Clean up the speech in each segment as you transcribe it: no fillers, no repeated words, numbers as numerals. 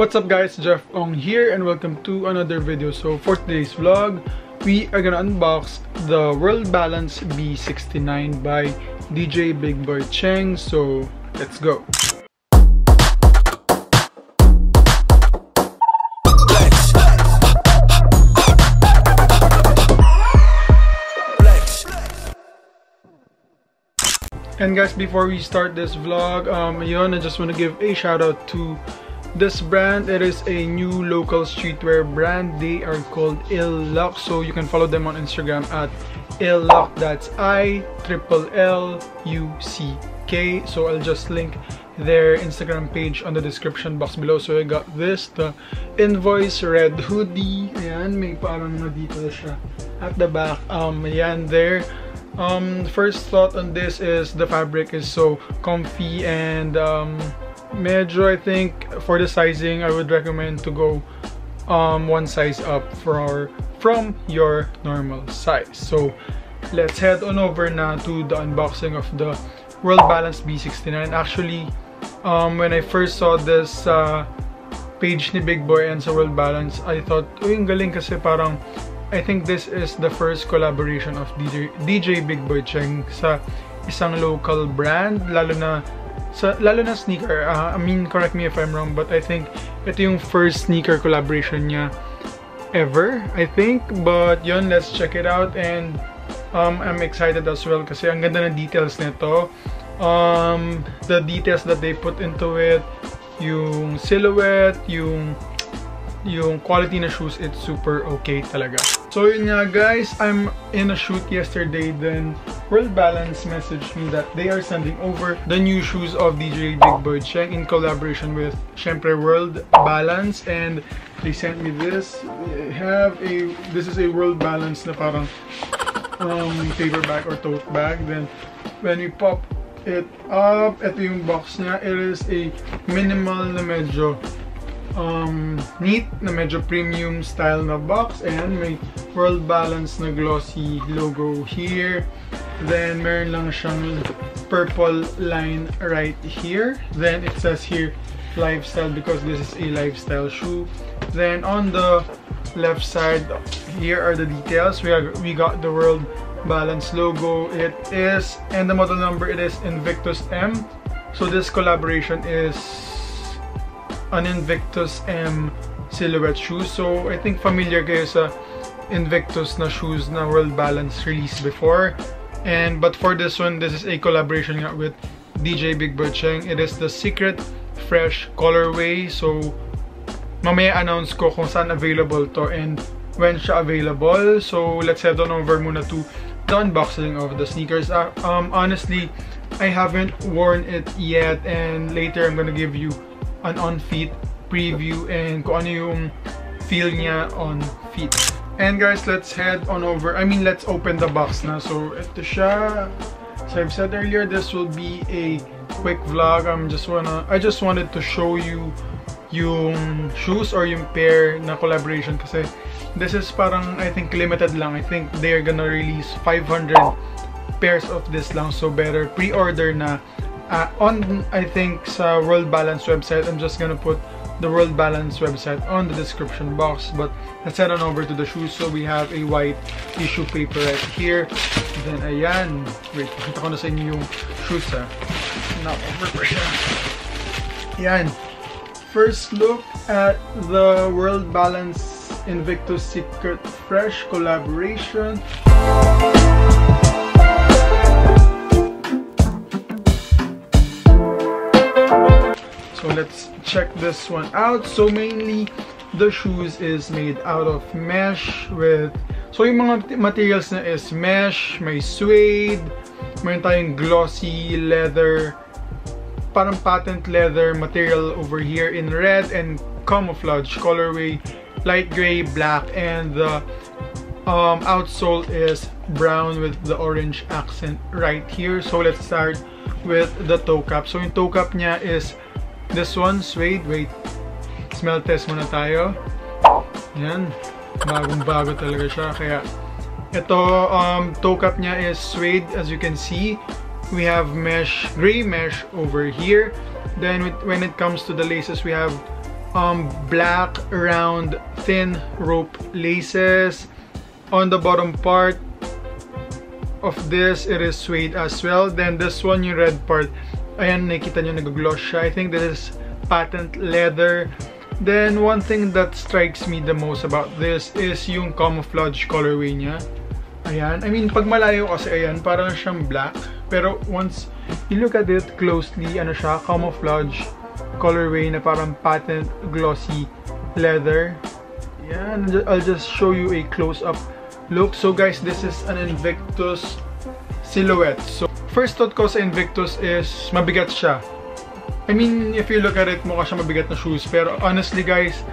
What's up guys, Jeff Ong here and welcome to another video. So for today's vlog, we are gonna unbox the World Balance B69 by DJ Big Boy Cheng. So let's go. And guys, before we start this vlog, I just want to give a shout out to this brand. It is a new local streetwear brand. They are called Illuck. So you can follow them on Instagram at Illuck. That's ILLUCK. So I'll just link their Instagram page on the description box below. So I got this, the invoice red hoodie. Ayan, may parang dito siya at the back. Ayan there. First thought on this is the fabric is so comfy and medyo, I think for the sizing I would recommend to go one size up from your normal size. So let's head on over na to the unboxing of the World Balance B69. Actually, when I first saw this page ni Big Boy and sa World Balance, I thought, uy, ang galing kasi parang I think this is the first collaboration of DJ Big Boy Cheng sa isang local brand, lalo na sneaker. I mean, correct me if I'm wrong, but I think ito yung first sneaker collaboration niya ever, I think. But yun, let's check it out, and I'm excited as well kasi ang ganda ng details nito. The details that they put into it, yung silhouette, yung quality na shoes, it's super okay talaga. So yun nga guys, I'm in a shoot yesterday, then World Balance messaged me that they are sending over the new shoes of DJ Big Boy Cheng in collaboration with syempre World Balance, and they sent me this. This is a World Balance na parang paper bag or tote bag. Then when we pop it up, ito yung box niya. It is a minimal na medyo neat na medyo premium style na box, and may World Balance na glossy logo here. Then meron lang siyang purple line right here. Then it says here lifestyle because this is a lifestyle shoe. Then on the left side, here are the details. We got the World Balance logo. It is, and the model number, it is Invictus M. So this collaboration is an Invictus M silhouette shoe. So I think familiar kayo sa Invictus na shoes na World Balance released before. But for this one, this is a collaboration nga with DJ Big Boy Cheng. It is the Secret Fresh colorway. So mamaya announce ko kung saan available to and when siya available. So let's head on over muna to the unboxing of the sneakers. Honestly, I haven't worn it yet, and later I'm gonna give you an on-feet preview and kung ano yung feel niya on feet. And guys, let's head on over. Let's open the box na. So ito siya. So I've said earlier, this will be a quick vlog. I just wanted to show you yung shoes or yung pair na collaboration kasi this is parang, I think, limited lang. I think they're gonna release 500 pairs of this lang, so better pre-order na. I think sa World Balance website, I'm just gonna put the World Balance website on the description box. But let's head on over to the shoes. So we have a white tissue paper right here. Then ayan, wait, pakita ko na sa inyo yung shoes ha. Na-over siya. Ayan, first look at the World Balance Invictus Secret Fresh collaboration. So let's check this one out. So mainly the shoes is made out of mesh with, so yung mga materials na is mesh, may suede, mayroon tayong glossy leather, parang patent leather material over here in red, and camouflage colorway, light gray, black, and the outsole is brown with the orange accent right here. So let's start with the toe cap. So yung toe cap niya is this one, suede. Wait, smell test muna tayo. Yan, bagong-bago talaga siya. Kaya ito, toe cap niya is suede, as you can see. We have mesh, gray mesh over here. Then when it comes to the laces, we have black round thin rope laces. On the bottom part of this, it is suede as well. Then this one, yung red part, ayan, nakikita nyo, nag-gloss siya. I think this is patent leather. Then one thing that strikes me the most about this is yung camouflage colorway niya. Ayan, I mean, pag malayo kasi, ayan, parang siyang black. Pero once you look at it closely, ano siya, camouflage colorway na parang patent glossy leather. Ayan, I'll just show you a close-up look. So guys, this is an Invictus silhouette. So first thought ko sa Invictus is mabigat siya. I mean, if you look at it, mukha siya mabigat na shoes. Pero honestly guys,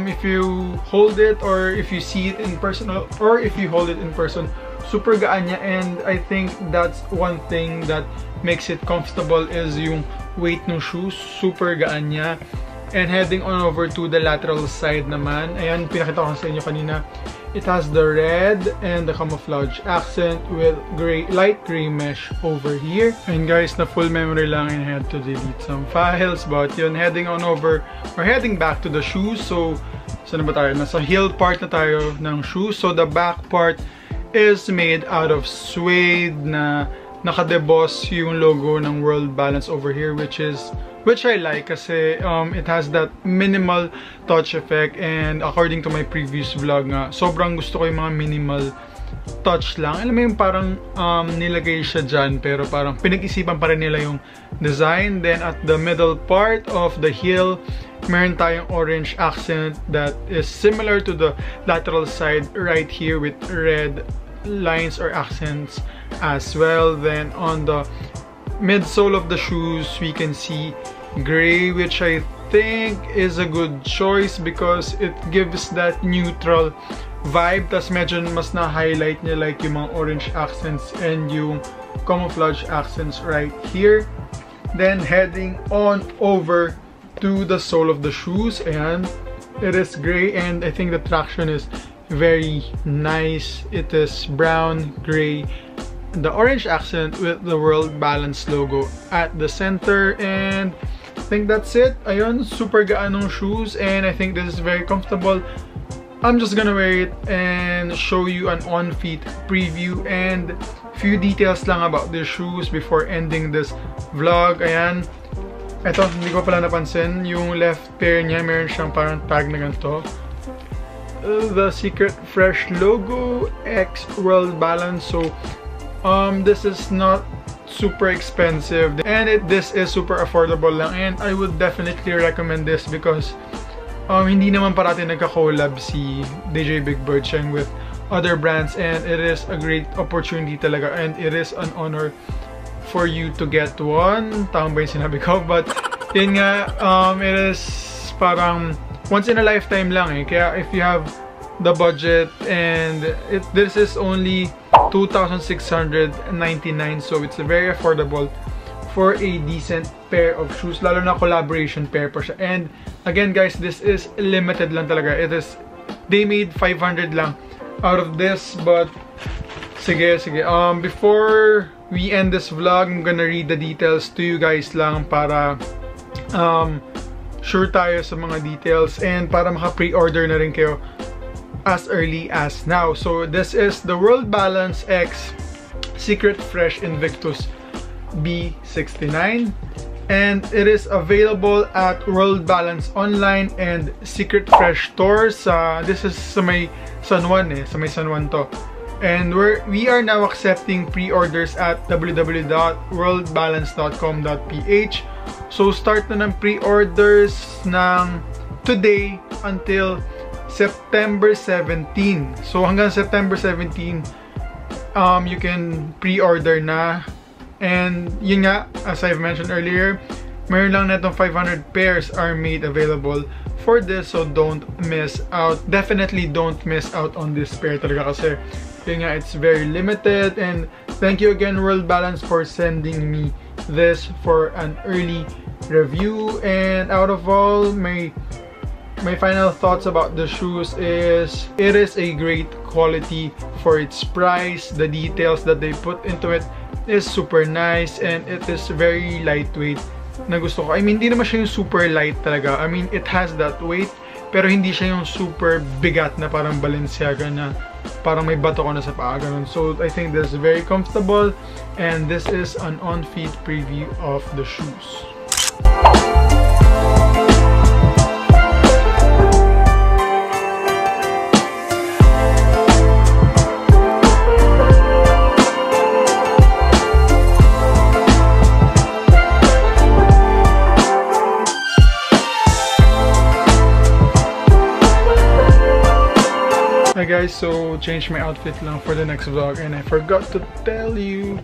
if you hold it or if you see it in person, or if you hold it in person, super gaan niya. And I think that's one thing that makes it comfortable is yung weight ng shoes. Super gaan niya. And heading on over to the lateral side naman, ayan, pinakita ko sa inyo kanina. It has the red and the camouflage accent with light gray mesh over here. And guys, na full memory lang and I had to delete some files. But yun, heading on over, or heading back to the shoes. So, saan ba tayo? Nasa heel part na tayo ng shoes. So, the back part is made out of suede na nakadeboss yung logo ng World Balance over here, which I like kasi it has that minimal touch effect. And according to my previous vlog nga, sobrang gusto ko yung mga minimal touch lang. Alam mo yung parang nilagay siya dyan pero parang pinag-isipan pa rin nila yung design. Then at the middle part of the heel, meron tayong orange accent that is similar to the lateral side right here with red lines or accents as well. Then on the midsole of the shoes, we can see gray, which I think is a good choice because it gives that neutral vibe. Tas medyo mas na-highlight niya like yung mga orange accents and yung camouflage accents right here. Then heading on over to the sole of the shoes, and it is gray and I think the traction is very nice. It is brown, gray, the orange accent with the World Balance logo at the center, and I think that's it. Ayun, super gaan ng shoes and I think this is very comfortable. I'm just gonna wear it and show you an on-feet preview and few details lang about the shoes before ending this vlog. Ayan, eto, hindi ko pala napansin, yung left pair niya meron siyang parang tag na ganito. The Secret Fresh logo X World Balance. So this is not super expensive and this is super affordable lang, and I would definitely recommend this because hindi naman parati nagka-collab si DJ Big Boy Cheng with other brands, and it is a great opportunity talaga and it is an honor for you to get one. Tama ba yung sinabi ko? But yun nga, it is parang once in a lifetime lang eh. Kaya if you have the budget, and this is only 2,699, so it's very affordable for a decent pair of shoes, lalo na collaboration pair pa siya. And again guys, this is limited lang talaga. They made 500 lang out of this, but sige. Before we end this vlog, I'm gonna read the details to you guys lang para sure tayo sa mga details and para maka-pre-order na rin kayo as early as now. So this is the World Balance X Secret Fresh Invictus B69, and it is available at World Balance online and Secret Fresh stores. This is sa may San Juan sa may San Juan to. And we are now accepting pre-orders at www.worldbalance.com.ph. So start na ng pre-orders ng today until September 17. So hanggang September 17, you can pre-order na. And yun nga, as I've mentioned earlier, meron lang netong 500 pairs are made available for this, so don't miss out. Definitely don't miss out on this pair talaga kasi yun nga, it's very limited. And thank you again World Balance for sending me this for an early review. And out of all, my final thoughts about the shoes is it is a great quality for its price. The details that they put into it is super nice, and it is very lightweight na gusto ko. I mean, hindi naman siya yung super light talaga. I mean, it has that weight, pero hindi siya yung super bigat na parang Balenciaga na parang may bato ko na sa paa, ganun. So, I think this is very comfortable, and this is an on-feet preview of the shoes. Hi guys, so changed my outfit lang for the next vlog, and I forgot to tell you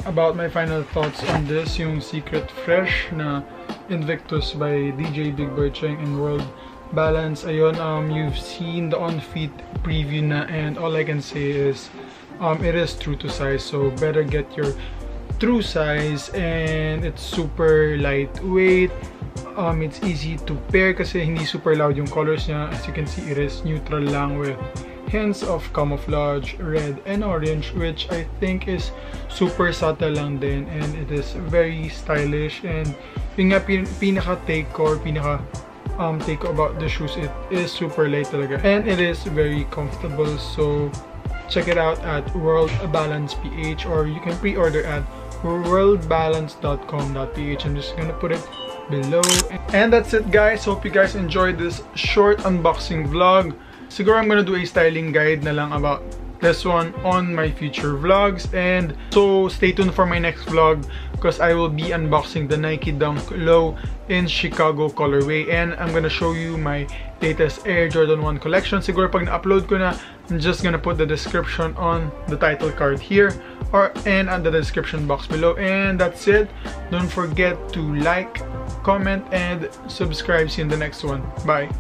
about my final thoughts on this, yung Secret Fresh na Invictus by DJ Big Boy Cheng in World Balance. Ayun, you've seen the on-feet preview na, and all I can say is it is true to size, so better get your true size. And it's super lightweight. It's easy to pair kasi hindi super loud yung colors niya. As you can see, it is neutral lang with hints of camouflage, red and orange, which I think is super subtle lang din, and it is very stylish. And yung nga pinaka take ko, or pinaka take ko about the shoes, it is super light talaga, and it is very comfortable. So check it out at World Balance PH, or you can pre-order at worldbalance.com.ph. I'm just gonna put it below. And that's it guys, hope you guys enjoyed this short unboxing vlog. Siguro I'm gonna do a styling guide na lang about this one on my future vlogs, and so stay tuned for my next vlog because I will be unboxing the Nike Dunk Low in Chicago colorway, and I'm gonna show you my latest Air Jordan 1 collection. Siguro pag na-upload ko na, I'm just gonna put the description on the title card here and on the description box below. And that's it. Don't forget to like, comment, and subscribe. See you in the next one. Bye.